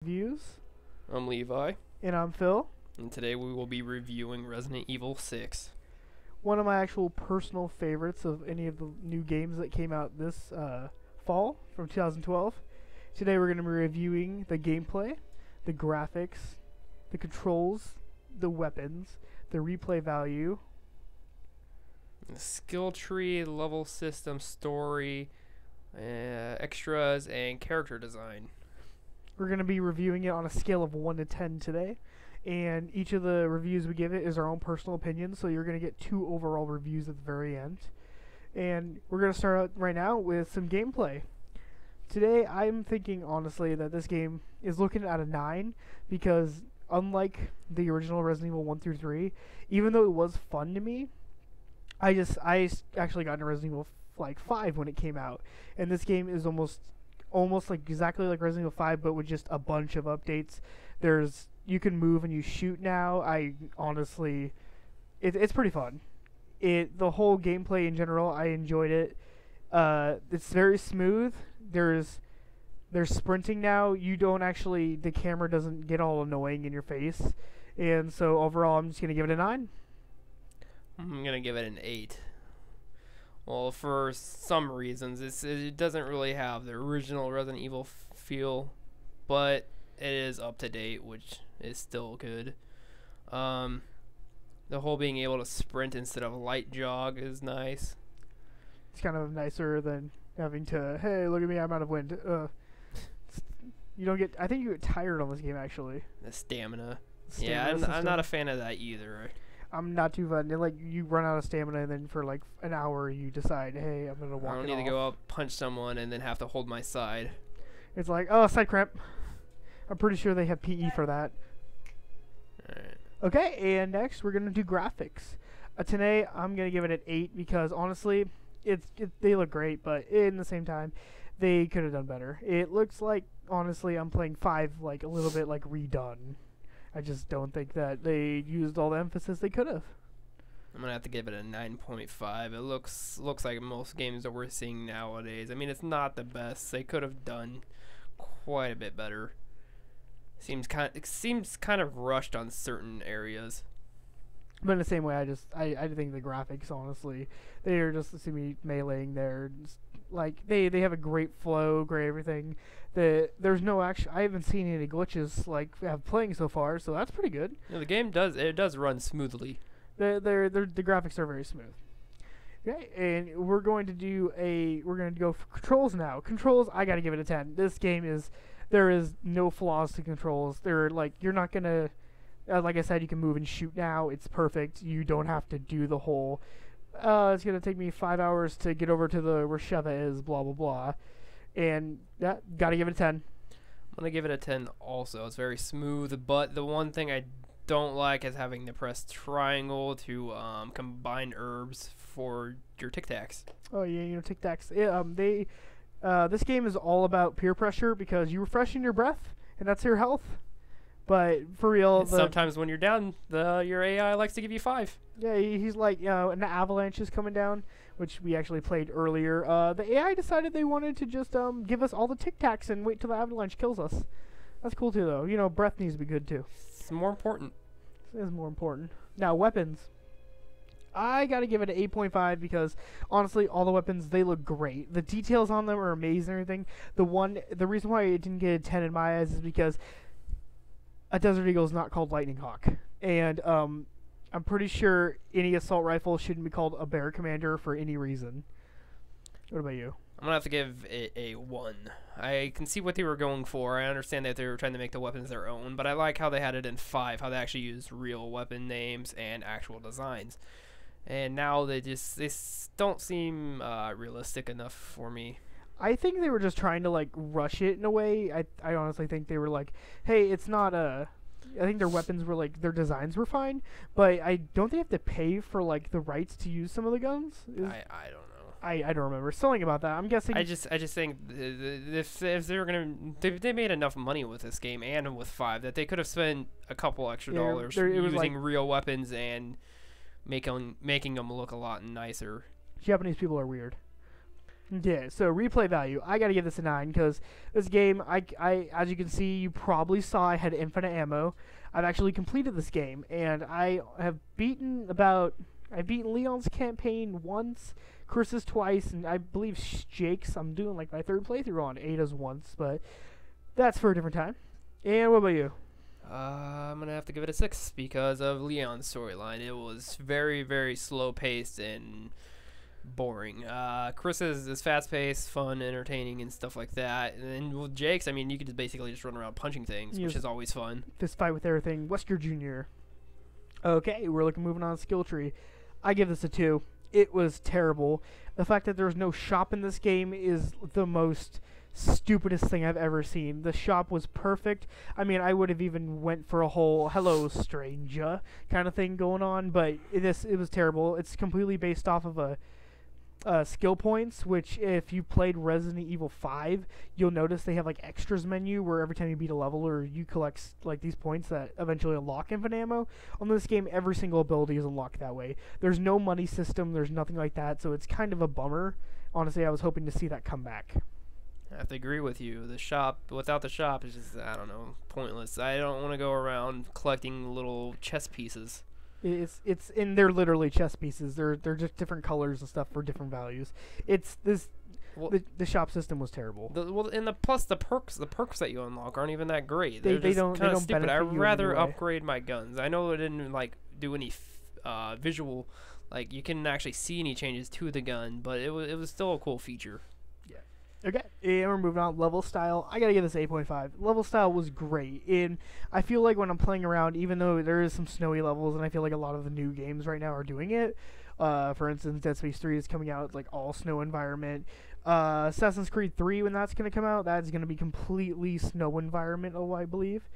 Reviews, I'm Levi, and I'm Phil. and today we will be reviewing Resident Evil 6. One of my actual personal favorites of any of the new games that came out this fall from 2012. Today we're going to be reviewing the gameplay, the graphics, the controls, the weapons, the replay value. The skill tree, level system, story, extras, and character design. We're going to be reviewing it on a scale of 1 to 10 today. And each of the reviews we give it is our own personal opinion, so you're going to get 2 overall reviews at the very end. And we're going to start out right now with some gameplay. Today, I'm thinking, honestly, that this game is looking at a 9, because unlike the original Resident Evil 1 through 3, even though it was fun to me, I actually got into Resident Evil 5 when it came out. And this game is almost like exactly like Resident Evil 5, but with just a bunch of updates. You can move and you shoot now. I honestly, it's pretty fun. The whole gameplay in general, I enjoyed it. It's very smooth. There's sprinting now. The camera doesn't get all annoying in your face, and so overall, I'm just gonna give it a 9. I'm gonna give it an 8. Well, for some reasons, it doesn't really have the original Resident Evil feel, but it is up to date, which is still good. The whole being able to sprint instead of light jog is nice. It's kind of nicer than having to, hey, look at me, I'm out of wind. I think you get tired on this game, actually. The stamina. Stamina I'm not a fan of that either. I'm not too fun. You run out of stamina, and then for like an hour, you decide, hey, I'm gonna walk. I don't need to go up, punch someone, and then have to hold my side. It's like, oh, side cramp. I'm pretty sure they have PE for that. Alright. Okay, and next we're gonna do graphics. Today I'm gonna give it an 8 because honestly, they look great, but in the same time, they could have done better. It looks like honestly I'm playing 5 like a little bit like redone. I just don't think that they used all the emphasis they could have. I'm gonna have to give it a 9.5. It looks like most games that we're seeing nowadays. I mean, it's not the best. They could have done quite a bit better. It seems kind of rushed on certain areas. But in the same way, I think the graphics, honestly, they are just see me meleeing there. Like they have a great flow, great everything. There's no actual. I haven't seen any glitches like playing so far, so that's pretty good. The game does run smoothly. The graphics are very smooth. Okay, and we're going to go for controls now. Controls, I gotta give it a 10. This game there is no flaws to controls. You're not gonna. Like I said, you can move and shoot now. It's perfect. You don't have to do the whole, it's going to take me 5 hours to get over to where Sheva is, blah, blah, blah. And, yeah, got to give it a 10. I'm going to give it a 10 also. It's very smooth, but the one thing I don't like is having to press triangle to combine herbs for your Tic Tacs. Oh, yeah, Tic Tacs. This game is all about peer pressure because you refreshing your breath, and that's your health. But for real, sometimes when you're down, your AI likes to give you 5. Yeah, he's like, an avalanche is coming down, which we actually played earlier. The AI decided they wanted to just give us all the Tic Tacs and wait till the avalanche kills us. That's cool too, though. Breath needs to be good too. It's more important. It is more important. Now, weapons. I gotta give it an 8.5 because honestly, all the weapons, they look great. The details on them are amazing and everything. The reason why it didn't get a 10 in my eyes is because a Desert Eagle is not called Lightning Hawk, and I'm pretty sure any assault rifle shouldn't be called a Bear Commander for any reason. What about you? I'm gonna have to give it a 1. I can see what they were going for. I understand that they were trying to make the weapons their own, but I like how they had it in 5, how they actually used real weapon names and actual designs. And now they don't seem realistic enough for me. I think they were just trying to rush it in a way. I honestly think they were like, hey, it's not I think their weapons were their designs were fine, but I don't think they have to pay for the rights to use some of the guns. I don't know. I don't remember something about that. I'm guessing. I just think if they were gonna they made enough money with this game and with 5 that they could have spent a couple extra dollars using real weapons and making them look a lot nicer. Japanese people are weird. Yeah, so replay value, I gotta give this a 9 because this game, as you can see, you probably saw I had infinite ammo. I've actually completed this game, and I've beaten Leon's campaign once, Chris's twice, and I believe Jake's, I'm doing like my 3rd playthrough on, Ada's once, but that's for a different time. And what about you? I'm going to have to give it a 6 because of Leon's storyline. It was very, very slow paced and boring. Chris's is fast paced, fun, entertaining, and stuff like that. And then with Jake's, I mean, you could just basically just run around punching things, which is always fun. Fist fight with everything. Wesker Jr. Okay, we're moving on to skill tree. I give this a 2. It was terrible. The fact that there's no shop in this game is the most stupidest thing I've ever seen. The shop was perfect. I mean, I would have even went for a whole "hello stranger" kind of thing going on, but it was terrible. It's completely based off of skill points, which if you played Resident Evil 5, you'll notice they have like extras menu where every time you beat a level or you collect like these points that eventually unlock infinite ammo. On this game, every single ability is unlocked that way. There's no money system, there's nothing like that, so it's kind of a bummer. Honestly, I was hoping to see that come back. I have to agree with you. The shop, without the shop, is just, I don't know, pointless. I don't want to go around collecting little chess pieces. And they're literally chess pieces. They're just different colors and stuff for different values. The shop system was terrible. Plus the perks that you unlock aren't even that great. They just don't kind of stupid. I'd rather anyway. upgrade my guns. I know it didn't like do any visual, like you can actually see any changes to the gun, but it was still a cool feature. Okay, and we're moving on. Level style, I gotta give this 8.5. Level style was great, and I feel like when I'm playing around, even though there is some snowy levels, and I feel like a lot of the new games right now are doing it. For instance, Dead Space 3 is coming out, like all snow environment. Assassin's Creed 3, when that's gonna come out, that's gonna be completely snow environment, I believe.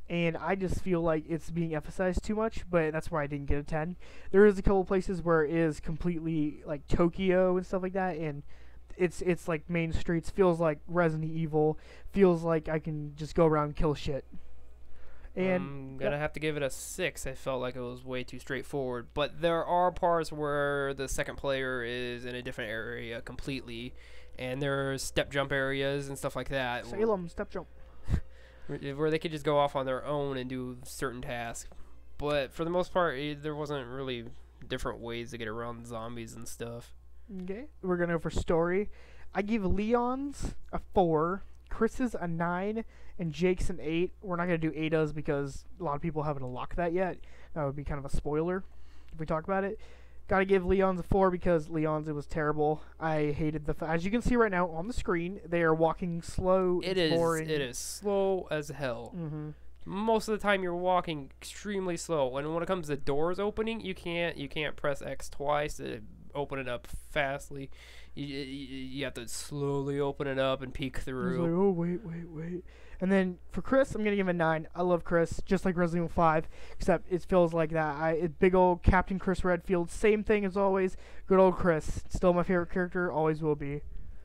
And I just feel like it's being emphasized too much, but that's why I didn't get a 10. There is a couple places where it is completely like Tokyo and stuff like that, and it's like main streets, feels like Resident Evil, feels like I can just go around and kill shit. And I'm gonna have to give it a 6. I felt like it was way too straightforward, but there are parts where the second player is in a different area completely, and there's step jump areas and stuff like that. Salem step jump. Where they could just go off on their own and do certain tasks. But for the most part, there wasn't really different ways to get around zombies and stuff. Okay, we're gonna go for story. I give Leon's a 4, Chris's a 9, and Jake's an 8. We're not gonna do Ada's because a lot of people haven't unlocked that yet. That would be kind of a spoiler if we talk about it. Gotta give Leon's a 4 because Leon's, it was terrible. I hated as you can see right now on the screen, they are walking slow. It's boring. It is slow as hell. Mm-hmm. Most of the time you're walking extremely slow, and when it comes to doors opening, you can't press X twice to open it up fastly. You have to slowly open it up and peek through. He's like, oh, wait. And then for Chris, I'm going to give him a 9. I love Chris, just like Resident Evil 5, except it feels like that. Big old Captain Chris Redfield, same thing as always. Good old Chris. Still my favorite character, always will be.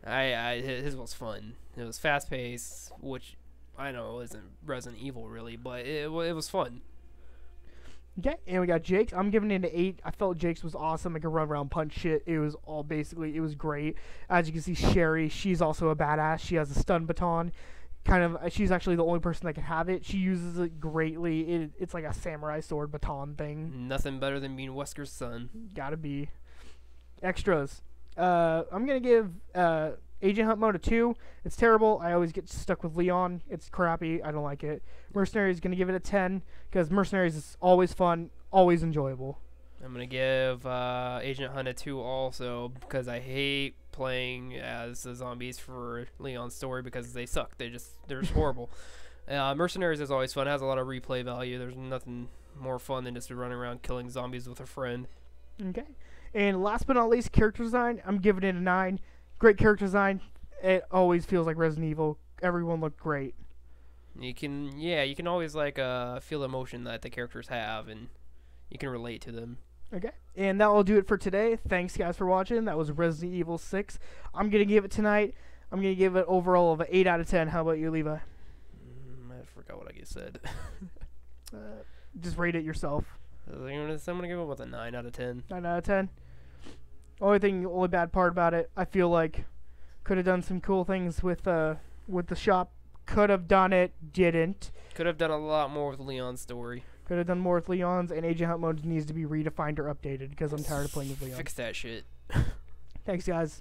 His was fun. It was fast-paced, which I know isn't Resident Evil really, but it was fun. Okay, and we got Jake's. I'm giving it an 8. I felt Jake's was awesome. I could run around, punch shit. It was great. As you can see, Sherry, she's also a badass. She has a stun baton. She's actually the only person that can have it. She uses it greatly. It's like a samurai sword baton thing. Nothing better than being Wesker's son. Gotta be. Extras. I'm gonna give Agent Hunt Mode a 2. It's terrible. I always get stuck with Leon. It's crappy. I don't like it. Mercenary is going to give it a 10 because Mercenaries is always fun, always enjoyable. I'm going to give Agent Hunt a 2 also because I hate playing as the zombies for Leon's story because they suck. They're just horrible. Mercenaries is always fun. It has a lot of replay value. There's nothing more fun than just running around killing zombies with a friend. Okay. And last but not least, character design. I'm giving it a 9. Great character design. It always feels like Resident Evil. Everyone looked great. You can always feel emotion that the characters have, and you can relate to them. Okay, and that will do it for today. Thanks guys for watching. That was Resident Evil 6. I'm gonna give it tonight. I'm gonna give it overall of an 8 out of 10. How about you, Levi? I forgot what I just said. Just rate it yourself. I'm gonna give it with a 9 out of 10. 9 out of 10. Only bad part about it, I feel like Could have done some cool things with the shop. Could have done it, didn't. Could have done a lot more with Leon's story. Could have done more with Leon's, and Agent Hunt mode needs to be redefined or updated because I'm tired of playing with Leon. Fix that shit. Thanks, guys.